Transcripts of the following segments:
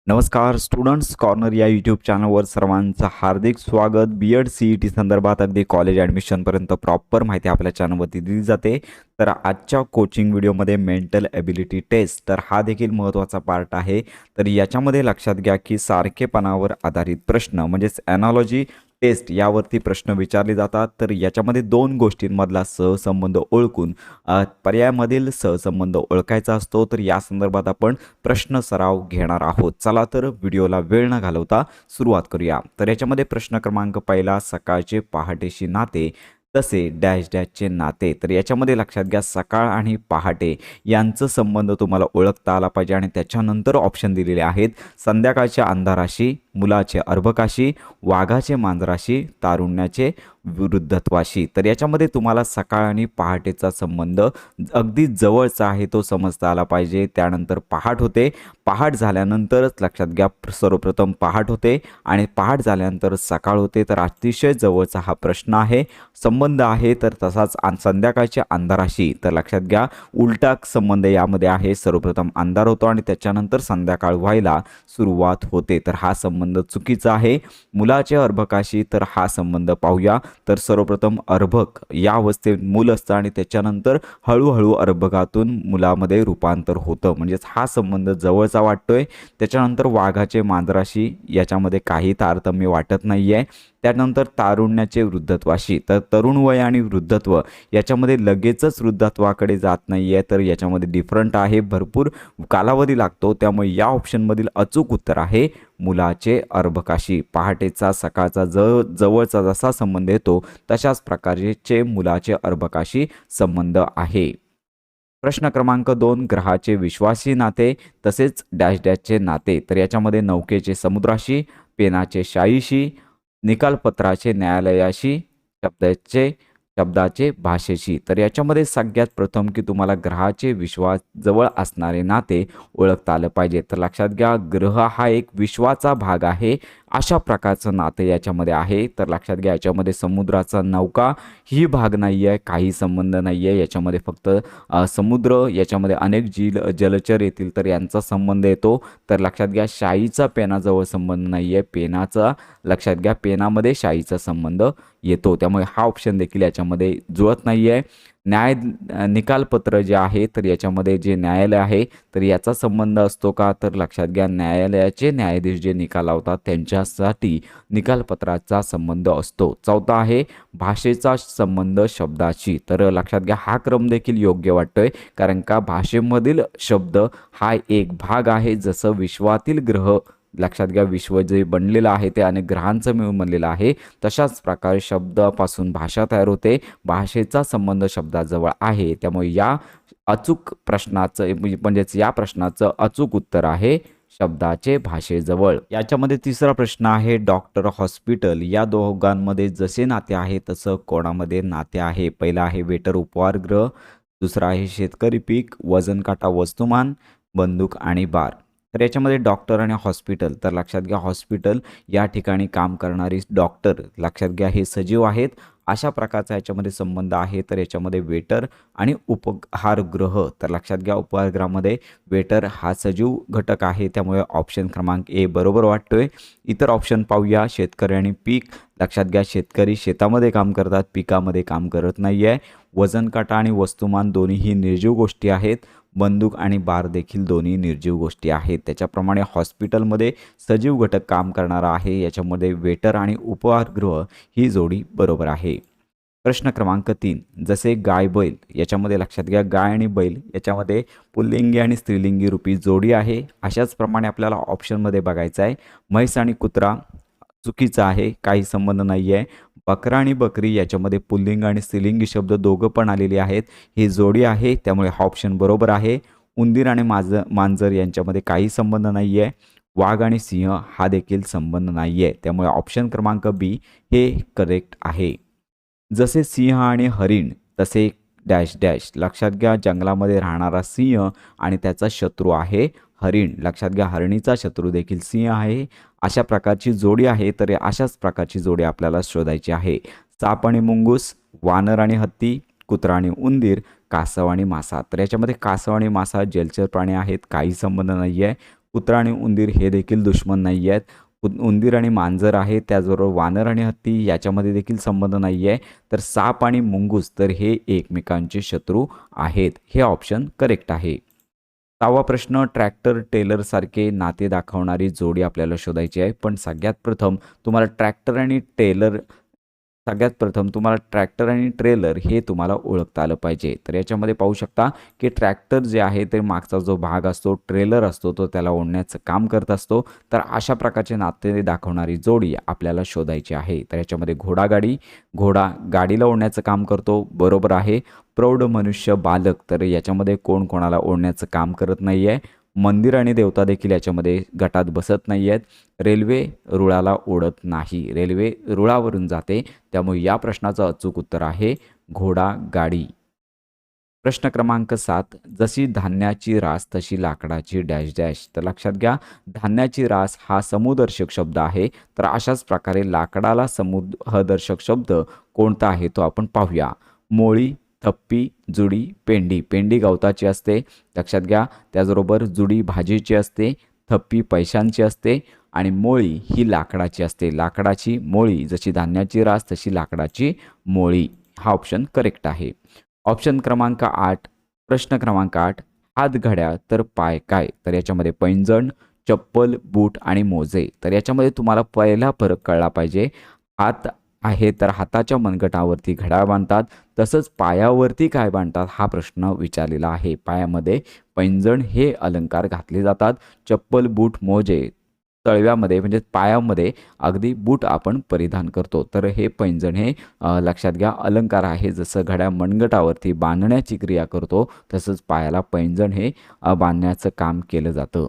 नमस्कार students corner या YouTube चॅनलवर सर्वांचं हार्दिक स्वागत. बी एड CET संदर्भात अगदी कॉलेज ॲडमिशनपर्यंत प्रॉपर माहिती आपल्या चॅनलवरती दिली जाते. तर आजच्या कोचिंग व्हिडिओमध्ये मेंटल एबिलिटी टेस्ट तर हा देखील महत्त्वाचा पार्ट आहे. तर याच्यामध्ये लक्षात घ्या की सारखेपणावर आधारित प्रश्न म्हणजेच ॲनालॉजी टेस्ट यावरती प्रश्न विचारले जातात. तर याच्यामध्ये दोन गोष्टींमधला सहसंबंध ओळखून पर्यायामधील सहसंबंध ओळखायचा असतो. तर या संदर्भात आपण प्रश्न सराव घेणार आहोत. चला तर व्हिडिओला वेळ न घालवता सुरुवात करूया. तर याच्यामध्ये प्रश्न क्रमांक पहिला, सकाळचे पहाटेशी नाते तसे डॅश डॅशचे नाते. तर याच्यामध्ये लक्षात घ्या सकाळ आणि पहाटे यांचं संबंध तुम्हाला ओळखता आला पाहिजे आणि त्याच्यानंतर ऑप्शन दिलेले आहेत. संध्याकाळच्या अंधाराशी, मुलाचे अर्भकाशी, वाघाचे मांजराशी, तारुण्याचे वृद्धत्वाशी. तर याच्यामध्ये तुम्हाला सकाळ आणि पहाटेचा संबंध अगदी जवळचा आहे तो समजता आला पाहिजे. त्यानंतर पहाट होते, पहाट झाल्यानंतरच लक्षात घ्या सर्वप्रथम पहाट होते आणि पहाट झाल्यानंतर सकाळ होते. तर अतिशय जवळचा हा प्रश्न आहे, संबंध आहे. तर तसाच संध्याकाळच्या अंधाराशी तर लक्षात घ्या उलटा संबंध यामध्ये आहे. सर्वप्रथम अंधार होतो आणि त्याच्यानंतर संध्याकाळ व्हायला सुरुवात होते. तर हा संबंध चुकीचा आहे. मुलाचे अर्भकाशी तर हा संबंध पाहूया. तर सर्वप्रथम अर्भक या अवस्थेत मूल असतं आणि त्याच्यानंतर हळूहळू अर्भकातून मुलामध्ये रूपांतर होतं, म्हणजेच हा संबंध जवळचा वाटतोय. त्याच्यानंतर वाघाचे मांजराशी याच्यामध्ये काही तारतम्य वाटत नाही आहे. त्यानंतर तारुण्याचे वृद्धत्वाशी तर तरुण वय आणि वृद्धत्व याच्यामध्ये लगेचच वृद्धत्वाकडे जात नाही आहे. तर याच्यामध्ये डिफरंट आहे, भरपूर कालावधी लागतो. त्यामुळे या ऑप्शनमधील अचूक उत्तर आहे मुलाचे अर्भकाशी. पहाटेचा सकाळचा जवळचा जसा संबंध येतो तशाच प्रकारचे मुलाचे अर्भकाशी संबंध आहे. प्रश्न क्रमांक 2, ग्रहाचे विश्वासी नाते तसेच डॅश डॅशचे नाते. तर याच्यामध्ये नौकेचे समुद्राशी, पेनाचे शाईशी, निकालपत्राचे न्यायालयाशी, शब्दाचे भाषेशी. तर याच्यामध्ये सगळ्यात प्रथम की तुम्हाला ग्रहाचे विश्वास जवळ असणारे नाते ओळखता आलं पाहिजे. तर लक्षात घ्या ग्रह हा एक विश्वाचा भाग आहे, अशा प्रकारचं नातं याच्यामध्ये आहे. तर लक्षात घ्या याच्यामध्ये समुद्राचा नौका ही भाग नाही आहे, काही संबंध नाही आहे. याच्यामध्ये फक्त समुद्र, याच्यामध्ये अनेक जलचर येतील तर यांचा संबंध येतो. तर लक्षात घ्या शाईचा पेनाजवळ संबंध नाही आहे, पेनाचा लक्षात घ्या पेनामध्ये शाईचा संबंध येतो. त्यामुळे हा ऑप्शन देखील याच्यामध्ये जुळत नाही आहे. निकालपत्र जे आहे तर याच्यामध्ये जे न्यायालय आहे तर याचा संबंध असतो का, तर लक्षात घ्या न्यायालयाचे न्यायाधीश जे निकाल लावतात त्यांच्यासाठी निकालपत्राचा संबंध असतो. चौथा आहे भाषेचा संबंध शब्दाशी. तर लक्षात घ्या हा क्रम देखील योग्य वाटतोय, कारण का भाषेमधील शब्द हा एक भाग आहे. जसं विश्वातील ग्रह लक्षात घ्या विश्व जे बनलेलं आहे ते अनेक ग्रहांचं मिळून बनलेलं आहे, तशाच प्रकारे शब्दापासून भाषा तयार होते. भाषेचा संबंध शब्दाजवळ आहे. त्यामुळे या अचूक प्रश्नाचं म्हणजेच या प्रश्नाचं अचूक उत्तर आहे शब्दाचे भाषेजवळ. याच्यामध्ये तिसरा प्रश्न आहे डॉक्टर हॉस्पिटल या दोघांमध्ये जसे नाते आहे तसं कोणामध्ये नाते आहे. पहिला आहे वेटर उपहारगृह, दुसरा आहे शेतकरी पीक, वजन काटा वस्तुमान, बंदूक आणि बार. तर याच्यामध्ये डॉक्टर आणि हॉस्पिटल तर लक्षात घ्या हॉस्पिटल या ठिकाणी काम करणारी डॉक्टर लक्षात घ्या हे सजीव आहेत, अशा प्रकारचा याच्यामध्ये संबंध आहे. तर याच्यामध्ये वेटर आणि उपहारगृह तर लक्षात घ्या उपहारगृहामध्ये वेटर हा सजीव घटक आहे. त्यामुळे ऑप्शन क्रमांक ए बरोबर वाटतोय. इतर ऑप्शन पाहूया. शेतकरी आणि पीक लक्षात घ्या शेतकरी शेतामध्ये काम करतात, पिकामध्ये काम करत नाही आहे. वजन काटा आणि वस्तुमान दोन्हीही निर्जीव गोष्टी आहेत. बंदूक आणि बार देखील दोन्ही निर्जीव गोष्टी आहेत. त्याच्याप्रमाणे हॉस्पिटलमध्ये सजीव घटक काम करणारा आहे. याच्यामध्ये वेटर आणि उपहारगृह ही जोडी बरोबर आहे. प्रश्न क्रमांक 3, जसे गाय बैल याच्यामध्ये लक्षात घ्या गाय आणि बैल याच्यामध्ये पुल्लिंगी आणि स्त्रीलिंगी रूपी जोडी आहे. अशाच प्रमाणे आपल्याला ऑप्शनमध्ये बघायचं आहे. म्हैस आणि कुत्रा चुकीचा आहे, काही संबंध नाही आहे. बकरा आणि बकरी याच्यामध्ये पुल्लिंग आणि स्त्रीलिंगी शब्द दोघं पण आलेले आहेत, ही जोडी आहे. त्यामुळे हा ऑप्शन बरोबर आहे. उंदीर आणि मांजर यांच्यामध्ये काही संबंध नाही आहे. वाघ आणि सिंह हा देखील संबंध नाही आहे. त्यामुळे ऑप्शन क्रमांक बी हे करेक्ट आहे. जसे सिंह आणि हरिण तसे डॅश डॅश. लक्षात घ्या जंगलामध्ये राहणारा सिंह आणि त्याचा शत्रू आहे हरिण. लक्षात घ्या हरणीचा शत्रू देखील सिंह आहे. अशा प्रकारची जोडी आहे. तर अशाच प्रकारची जोडी आपल्याला शोधायची आहे. साप आणि मुंगूस, वानर आणि हत्ती, कुत्रा आणि उंदीर, कासव आणि मासा. तर याच्यामध्ये कासव आणि मासा जलचर प्राणी आहेत, काही संबंध नाही आहे. कुत्रा आणि उंदीर हे देखील दुश्मन नाही आहेत. उंदीर आणि मांजर आहे, त्याचबरोबर वानर आणि हत्ती याच्यामध्ये देखील संबंध नाही आहे. तर साप आणि मुंगूस तर हे एकमेकांचे शत्रू आहेत. हे ऑप्शन करेक्ट आहे. 6वा प्रश्न, ट्रॅक्टर टेलरसारखे नाते दाखवणारी जोडी आपल्याला शोधायची आहे. पण ट्रॅक्टर आणि ट्रेलर हे तुम्हाला ओळखता आलं पाहिजे. तर याच्यामध्ये पाहू शकता की ट्रॅक्टर जे आहे ते मागचा जो भाग असतो, ट्रेलर असतो, तो त्याला ओढण्याचं काम करत असतो. तर अशा प्रकारचे नाते दाखवणारी जोडी आपल्याला शोधायची आहे. तर याच्यामध्ये घोडा गाडीला ओढण्याचं काम करतो, बरोबर आहे. प्रौढ मनुष्य बालक, तर याच्यामध्ये कोण कोणाला ओढण्याचं काम करत नाही आहे. मंदिर आणि देवता देखील याच्यामध्ये गटात बसत नाही आहेत. रेल्वे रुळाला ओढत नाही, रेल्वे रुळावरून जाते. त्यामुळे या प्रश्नाचं अचूक उत्तर आहे घोडा-गाडी. प्रश्न क्रमांक 7, जशी धान्याची रास तशी लाकडाची डॅश डॅश. तर लक्षात घ्या, धान्याची रास हा समूहदर्शक शब्द आहे. तर अशाच प्रकारे लाकडाला समूहदर्शक शब्द कोणता आहे तो आपण पाहूया. मोळी, थप्पी, जुडी, पेंडी. पेंडी गवताची असते, लक्षात घ्या. त्याचबरोबर जुडी भाजीची असते, थप्पी पैशांची असते आणि मोळी ही लाकडाची असते. लाकडाची मोळी, जशी धान्याची रास तशी लाकडाची मोळी. हा ऑप्शन करेक्ट आहे. ऑप्शन क्रमांक 8, प्रश्न क्रमांक 8, हात घड्याळ तर पाय काय. तर याच्यामध्ये पैंजण, चप्पल, बूट आणि मोजे. तर याच्यामध्ये तुम्हाला पहिला फरक कळला पाहिजे. हात आहे तर हाताच्या मनगटावरती घड्याळ बांधतात, तसंच पायावरती काय बांधतात हा प्रश्न विचारलेला आहे. पायामध्ये पैंजण हे अलंकार घातले जातात. चप्पल, बूट, मोजे तळव्यामध्ये म्हणजे पायामध्ये अगदी बूट आपण परिधान करतो. तर हे पैंजण हे लक्षात घ्या अलंकार आहे. जसं घड्याळ मनगटावरती बांधण्याची क्रिया करतो, तसंच पायाला पैंजण हे बांधण्याचं काम केलं जातं.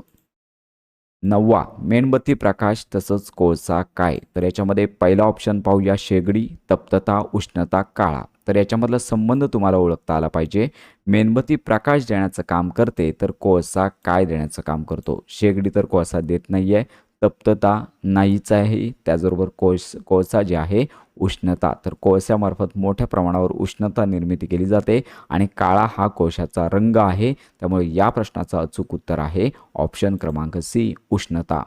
9वा, मेणबत्ती प्रकाश तसंच कोळसा काय. तर याच्यामध्ये पहिला ऑप्शन पाहूया, शेगडी, तप्तता, उष्णता, काळा. तर याच्यामधला संबंध तुम्हाला ओळखता आला पाहिजे. मेणबत्ती प्रकाश देण्याचं काम करते, तर कोळसा काय देण्याचं काम करतो. शेगडी तर कोळसा देत नाही आहे, तप्तता नाहीच आहे. त्याचबरोबर कोळसा जे आहे उष्णता, तर कोळशामार्फत मोठ्या प्रमाणावर उष्णता निर्मिती केली जाते आणि काळा हा कोळशाचा रंग आहे. त्यामुळे या प्रश्नाचं अचूक उत्तर आहे ऑप्शन क्रमांक सी, उष्णता.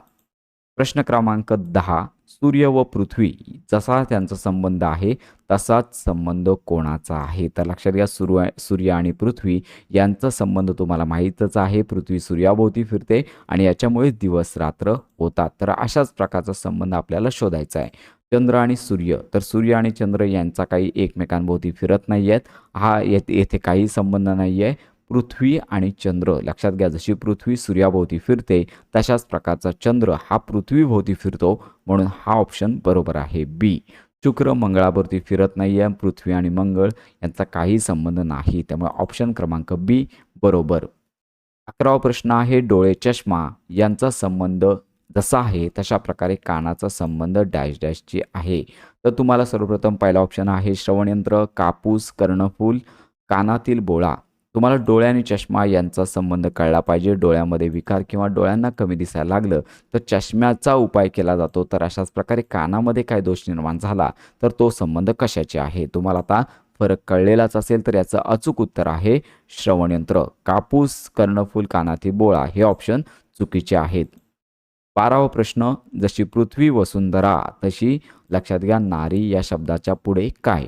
प्रश्न क्रमांक 10, सूर्य व पृथ्वी जसा त्यांचा संबंध आहे तसाच संबंध कोणाचा आहे. तर लक्षात घ्या, सूर्य आणि पृथ्वी यांचा संबंध तुम्हाला माहीतच आहे. पृथ्वी सूर्याभोवती फिरते आणि याच्यामुळे दिवस रात्र होतात. तर अशाच प्रकारचा संबंध आपल्याला शोधायचा आहे. चंद्र आणि सूर्य, तर सूर्य आणि चंद्र यांचा काही एकमेकांभोवती फिरत नाही आहेत. येथे काही संबंध नाही आहे. पृथ्वी आणि चंद्र, लक्षात घ्या, जशी पृथ्वी सूर्याभोवती फिरते तशाच प्रकारचा चंद्र हा पृथ्वीभोवती फिरतो, म्हणून हा ऑप्शन बरोबर आहे बी. शुक्र मंगळाभोवती फिरत नाही आहे. पृथ्वी आणि मंगळ यांचा काही संबंध नाही, त्यामुळे ऑप्शन क्रमांक बी बरोबर. 11वा प्रश्न आहे, डोळे चष्मा यांचा संबंध जसा आहे तशा प्रकारे कानाचा संबंध डॅश डॅशची आहे. तर तुम्हाला सर्वप्रथम पहिला ऑप्शन आहे श्रवणयंत्र, कापूस, कर्णफूल, कानातील बोळा. तुम्हाला डोळे आणि चष्मा यांचा संबंध कळला पाहिजे. डोळ्यामध्ये विकार किंवा डोळ्यांना कमी दिसायला लागलं तर चष्म्याचा उपाय केला जातो. तर अशाच प्रकारे कानामध्ये काय दोष निर्माण झाला तर तो संबंध कशाचे आहे. तुम्हाला आता फरक कळलेलाच असेल, तर याचं अचूक उत्तर आहे श्रवणयंत्र. कापूस, कर्णफूल, कानातील बोळा हे ऑप्शन चुकीचे आहेत. 12वा प्रश्न, जशी पृथ्वी वसुंधरा तशी, लक्षात घ्या, नारी या शब्दाच्या पुढे काय.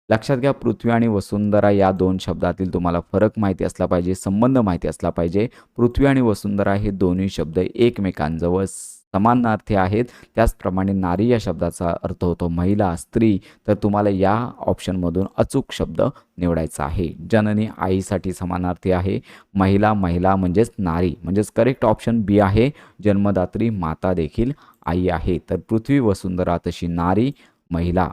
लक्षात घ्या, पृथ्वी आणि वसुंधरा या दोन शब्दातील तुम्हाला फरक माहिती असला पाहिजे, संबंध माहिती असला पाहिजे. पृथ्वी आणि वसुंधरा हे दोन्ही शब्द एकमेकांजवळ समानार्थी आहेत. त्याचप्रमाणे नारी या शब्दाचा अर्थ होतो महिला, स्त्री. तर तुम्हाला या ऑप्शनमधून अचूक शब्द निवडायचा आहे. जननी आईसाठी समानार्थी आहे. महिला म्हणजेच नारी, म्हणजेच करेक्ट ऑप्शन बी आहे. जन्मदात्री माता देखील आई आहे. तर पृथ्वी वसुंधरा तशी नारी, महिला.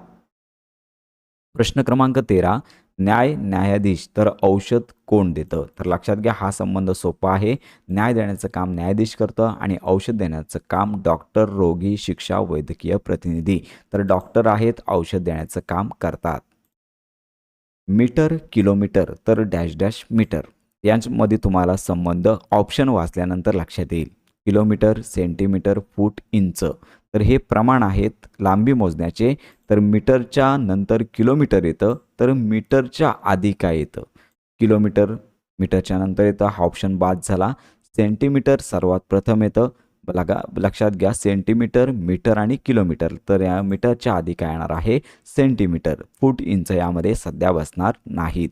प्रश्न क्रमांक 13, न्यायाधीश तर औषध कोण देतं. तर लक्षात घ्या, हा संबंध सोपा आहे. न्याय देण्याचं काम न्यायाधीश करतं आणि औषध देण्याचं काम डॉक्टर, रोगी, शिक्षा, वैद्यकीय प्रतिनिधी. तर डॉक्टर आहेत, औषध देण्याचं काम करतात. मीटर, किलोमीटर तर डॅश डॅश मीटर. यांमध्ये तुम्हाला संबंध ऑप्शन वाचल्यानंतर लक्षात येईल. किलोमीटर, सेंटीमीटर, फूट, इंच. तर हे प्रमाण आहेत लांबी मोजण्याचे. तर मीटरच्या नंतर किलोमीटर येतं, तर मीटरच्या आधी काय येतं. मीटरच्या नंतर येतं, हा ऑप्शन बाद झाला. सेंटीमीटर सर्वात प्रथम येतं. लक्षात घ्या, सेंटीमीटर, मीटर आणि किलोमीटर. तर या मीटरच्या आधी काय येणार आहे? सेंटीमीटर. फूट, इंच यामध्ये सध्या बसणार नाहीत.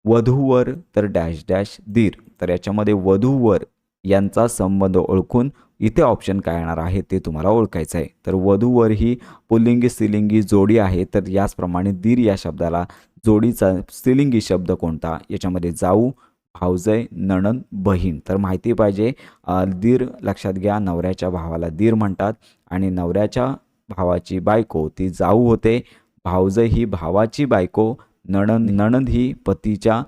वधूवर तर डॅश डॅश दीर. तर याच्यामध्ये वधूवर यांचा संबंध ओळखून इथे ऑप्शन काय येणार आहे ते तुम्हाला ओळखायचं आहे. तर वधूवर ही पुल्लिंगी स्त्रीलिंगी जोडी आहे. तर याचप्रमाणे दीर या शब्दाला जोडीचा स्त्रीलिंगी शब्द कोणता? याच्यामध्ये जाऊ, भावजय, नणंद, बहीण. तर माहिती पाहिजे, दीर लक्षात घ्या, नवऱ्याच्या भावाला दीर म्हणतात आणि नवऱ्याच्या भावाची बायको ती जाऊ होते. भावजय ही भावाची बायको, नणंद ही पतीच्या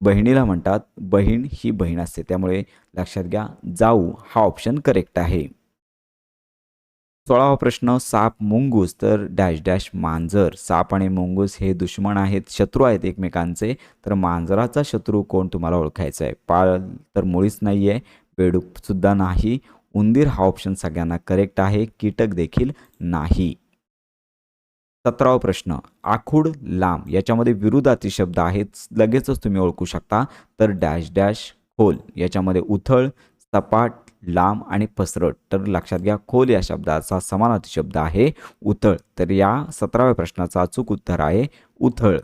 बहिणीला म्हणतात, बहीण ही बहीण असते. त्यामुळे लक्षात घ्या, जाऊ हा ऑप्शन करेक्ट आहे. 16वा प्रश्न, साप, मुंगूस तर डॅश डॅश मांजर. साप आणि मुंगूस हे दुश्मन आहेत, शत्रू आहेत एकमेकांचे. तर मांजराचा शत्रू कोण तुम्हाला ओळखायचा आहे. पाळ तर मुळीच नाही आहे, बेडूक सुद्धा नाही, उंदीर हा ऑप्शन सगळ्यांना करेक्ट आहे, कीटक देखील नाही. 17वा प्रश्न, आखूड, लांब याच्यामध्ये विरुद्धार्थी शब्द आहेत, लगेचच तुम्ही ओळखू शकता. तर डॅश डॅश खोल याच्यामध्ये उथळ, सपाट, लांब आणि पसरट. तर लक्षात घ्या, खोल या शब्दाचा समानार्थी शब्द आहे उथळ. तर या 17व्या प्रश्नाचा अचूक उत्तर आहे उथळ.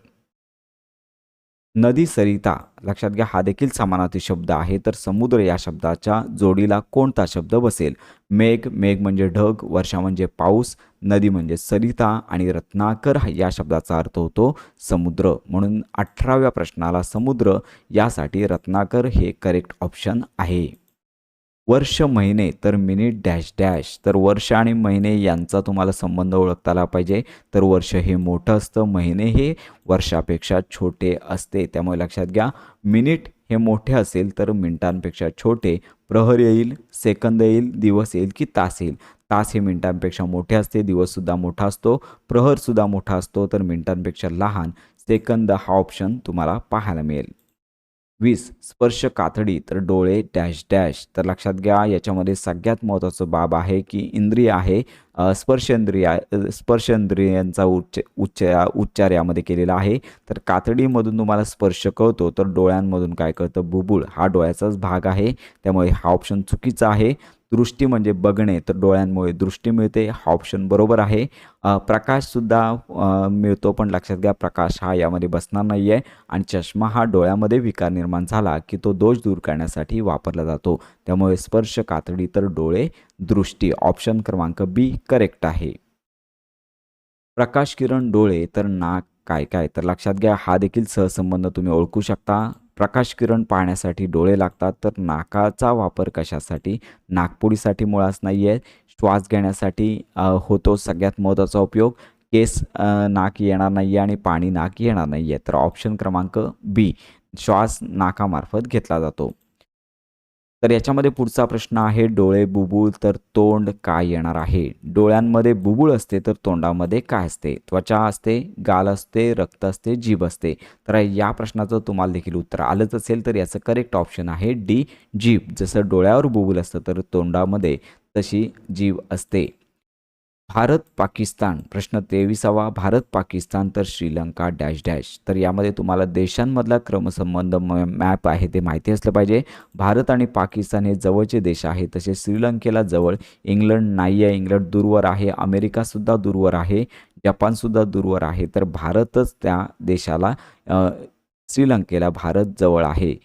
नदी, सरिता लक्षात घ्या, हा देखील समानार्थी शब्द आहे. तर समुद्र या शब्दाच्या जोडीला कोणता शब्द बसेल? मेघ, मेघ म्हणजे ढग, वर्षा म्हणजे पाऊस, नदी म्हणजे सरिता आणि रत्नाकर या शब्दाचा अर्थ होतो समुद्र. म्हणून 18व्या प्रश्नाला समुद्र यासाठी रत्नाकर हे करेक्ट ऑप्शन आहे. वर्ष, महिने तर मिनिट डॅश डॅश. तर वर्ष आणि महिने यांचा तुम्हाला संबंध ओळखता आला पाहिजे. तर वर्ष हे मोठं असतं, महिने हे वर्षापेक्षा छोटे असते. त्यामुळे लक्षात घ्या, मिनिट हे मोठे असेल तर मिनिटांपेक्षा छोटे. प्रहर येईल, सेकंद येईल, दिवस येईल की तास येईल. तास हे मिनिटांपेक्षा मोठे असते, दिवससुद्धा मोठा असतो, प्रहरसुद्धा मोठा असतो, तर मिनिटांपेक्षा लहान. सेकंद हा ऑप्शन तुम्हाला पाहायला मिळेल. 20 स्पर्श, कातडी तर डोळे डॅश डॅश. तर लक्षात घ्या, याच्यामध्ये सगळ्यात महत्त्वाचं बाब आहे की इंद्रिय आहे, स्पर्शेंद्रियांचा उच्चार यामध्ये केलेला आहे. तर कातडीमधून तुम्हाला स्पर्श कळतो, तर डोळ्यांमधून काय कळतं? बुबुळ हा डोळ्याचाच भाग आहे. त्यामुळे हा ऑप्शन चुकीचा आहे. दृष्टी म्हणजे बघणे, तर डोळ्यांमुळे दृष्टी मिळते, हा ऑप्शन बरोबर आहे. प्रकाशसुद्धा मिळतो, पण लक्षात घ्या, प्रकाश हा यामध्ये बसणार नाही आहे. आणि चष्मा हा डोळ्यामध्ये विकार निर्माण झाला की तो दोष दूर करण्यासाठी वापरला जातो. त्यामुळे स्पर्श, कातडी तर डोळे, दृष्टी ऑप्शन क्रमांक बी करेक्ट आहे. प्रकाश, किरण, डोळे तर नाक काय काय. तर लक्षात घ्या, हा देखील सहसंबंध तुम्ही ओळखू शकता. प्रकाश किरण पाहण्यासाठी डोळे लागतात, तर नाकाचा वापर कशासाठी? नाकपुडीसाठी मुळास नाही आहे. श्वास घेण्यासाठी होतो सगळ्यात महत्त्वाचा उपयोग. केस नाक येणार नाही आहे आणि पाणी नाक येणार नाही आहे. तर ऑप्शन क्रमांक बी, श्वास नाकामार्फत घेतला जातो. तर याच्यामध्ये पुढचा प्रश्न आहे, डोळे, बुबुळ तर तोंड काय येणार आहे? डोळ्यांमध्ये बुबुळ असते तर तोंडामध्ये काय असते? त्वचा असते, गाल असते, रक्त असते, जीभ असते. तर या प्रश्नाचं तुम्हाला देखील उत्तर आलंच असेल. तर याचं करेक्ट ऑप्शन आहे डी, जीभ. जसं डोळ्यावर बुबुळ असतं तर तोंडामध्ये तशी जीभ असते. भारत, पाकिस्तान प्रश्न 23वा, भारत, पाकिस्तान तर श्रीलंका डॅश डॅश. तर यामध्ये तुम्हाला देशांमधला क्रमसंबंध मॅप आहे ते माहिती असलं पाहिजे. भारत आणि पाकिस्तान हे जवळचे देश आहेत, तसे श्रीलंकेला जवळ. इंग्लंड नाही आहे, इंग्लंड दूरवर आहे. अमेरिकासुद्धा दूरवर आहे, जपानसुद्धा दूरवर आहे. तर भारतच त्या देशाला, श्रीलंकेला भारत जवळ आहे.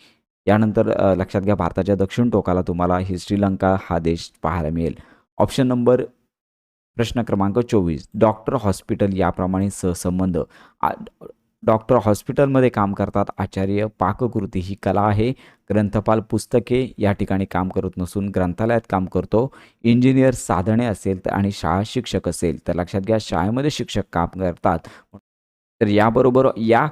यानंतर लक्षात घ्या, भारताच्या दक्षिण टोकाला तुम्हाला ही श्रीलंका हा देश पाहायला मिळेल. ऑप्शन नंबर प्रश्न क्रमांक 24, डॉक्टर, हॉस्पिटल याप्रमाणे सहसंबंध. डॉक्टर हॉस्पिटलमध्ये काम करतात, आचार्य पाककृती ही कला आहे, ग्रंथपाल पुस्तके या ठिकाणी काम करत नसून ग्रंथालयात काम करतो, इंजिनियर साधने असेल आणि शाळा शिक्षक असेल. तर लक्षात घ्या, शाळेमध्ये शिक्षक काम करतात. तर याबरोबर या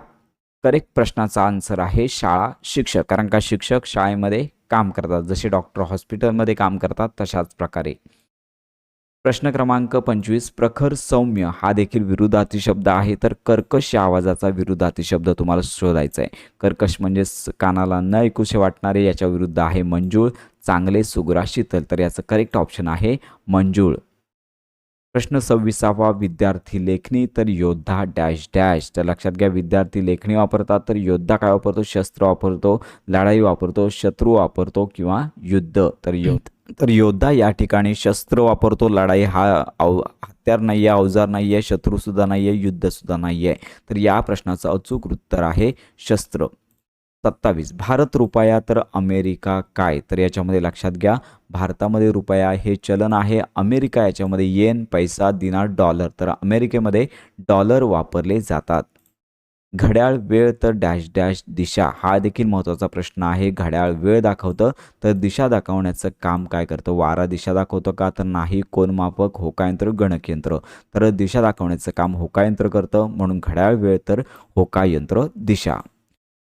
करेक्ट प्रश्नाचा आन्सर आहे शाळा शिक्षक, कारण का शिक्षक शाळेमध्ये काम करतात, जसे डॉक्टर हॉस्पिटलमध्ये काम करतात तशाच प्रकारे. प्रश्न क्रमांक 25, प्रखर, सौम्य हा देखील विरुद्धार्थी शब्द आहे. तर कर्कश या आवाजाचा विरुद्धार्थी शब्द तुम्हाला शोधायचा आहे. कर्कश म्हणजे कानाला न ऐकूशे वाटणारे, याच्या विरुद्ध आहे मंजूळ, चांगले, सुग्रा, शीतल. तर याचं करेक्ट ऑप्शन आहे मंजूळ. प्रश्न 26वा विद्यार्थी लेखणी तर योद्धा डॅश डॅश. तर लक्षात घ्या, विद्यार्थी लेखणी वापरतात तर योद्धा काय वापरतो, शस्त्र वापरतो, लढाई वापरतो, शत्रू वापरतो किंवा युद्ध. तर योद्धा या ठिकाणी शस्त्र वापरतो. लढाई हा हत्यार नाही आहे, अवजार नाही आहे, शत्रूसुद्धा नाही आहे, युद्धसुद्धा नाही आहे. तर या प्रश्नाचं अचूक उत्तर आहे शस्त्र. 27 भारत रुपया तर अमेरिका काय. तर याच्यामध्ये लक्षात घ्या, भारतामध्ये रुपया हे चलन आहे, अमेरिका याच्यामध्ये येन, पैसा, दिनार, डॉलर. तर अमेरिकेमध्ये डॉलर वापरले जातात. घड्याळ वेळ तर डॅश डॅश दिशा. हा देखील महत्त्वाचा प्रश्न आहे. घड्याळ वेळ दाखवतं तर दिशा दाखवण्याचं काम काय करतं, वारा दिशा दाखवतं का, तर नाही. कोनमापक, होकायंत्र, गणकयंत्र. तर दिशा दाखवण्याचं काम होकायंत्र करतं, म्हणून घड्याळ वेळ तर होकायंत्र दिशा.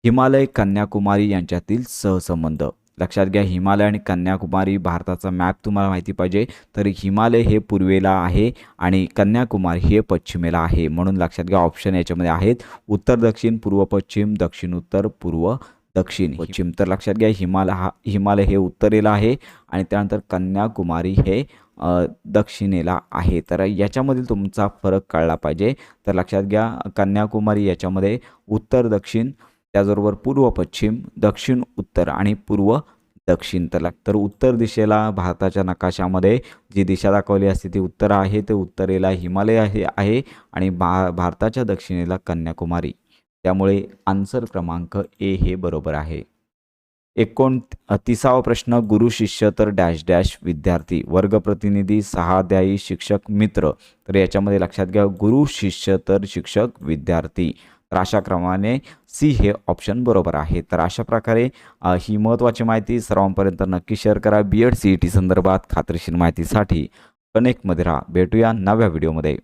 हिमालय कन्याकुमारी यांच्यातील सहसंबंध. लक्षात घ्या, हिमालय आणि कन्याकुमारी भारताचा मॅप तुम्हाला माहिती पाहिजे. तर हिमालय हे पूर्वेला आहे आणि कन्याकुमारी हे पश्चिमेला आहे, म्हणून लक्षात घ्या ऑप्शन याच्यामध्ये आहेत उत्तर दक्षिण, पूर्व पश्चिम, दक्षिण उत्तर, पूर्व दक्षिण पश्चिम. तर लक्षात घ्या, हिमालय हे उत्तरेला आहे आणि त्यानंतर कन्याकुमारी हे दक्षिणेला आहे. तर याच्यामधील तुमचा फरक कळला पाहिजे. तर लक्षात घ्या, कन्याकुमारी याच्यामध्ये उत्तर दक्षिण, त्याचबरोबर पूर्व पश्चिम, दक्षिण उत्तर आणि पूर्व दक्षिण. तर उत्तर दिशेला भारताच्या नकाशामध्ये जी दिशा दाखवली असते ती उत्तर आहे, ते उत्तरेला हिमालय आहे आणि भारताच्या दक्षिणेला कन्याकुमारी. त्यामुळे आन्सर क्रमांक ए हे बरोबर आहे. 29वा प्रश्न गुरु शिष्य तर डॅश डॅश विद्यार्थी. वर्गप्रतिनिधी, सहाध्यायी, शिक्षक, मित्र. तर याच्यामध्ये लक्षात घ्या, गुरु शिष्य तर शिक्षक विद्यार्थी. तर अशा क्रमाने सी हे ऑप्शन बरोबर आहे. तर अशा प्रकारे ही महत्त्वाची माहिती सर्वांपर्यंत नक्की शेअर करा. BEd CET संदर्भात खात्रीशीर माहितीसाठी कनेक्टमध्ये राहा. भेटूया नव्या व्हिडिओमध्ये.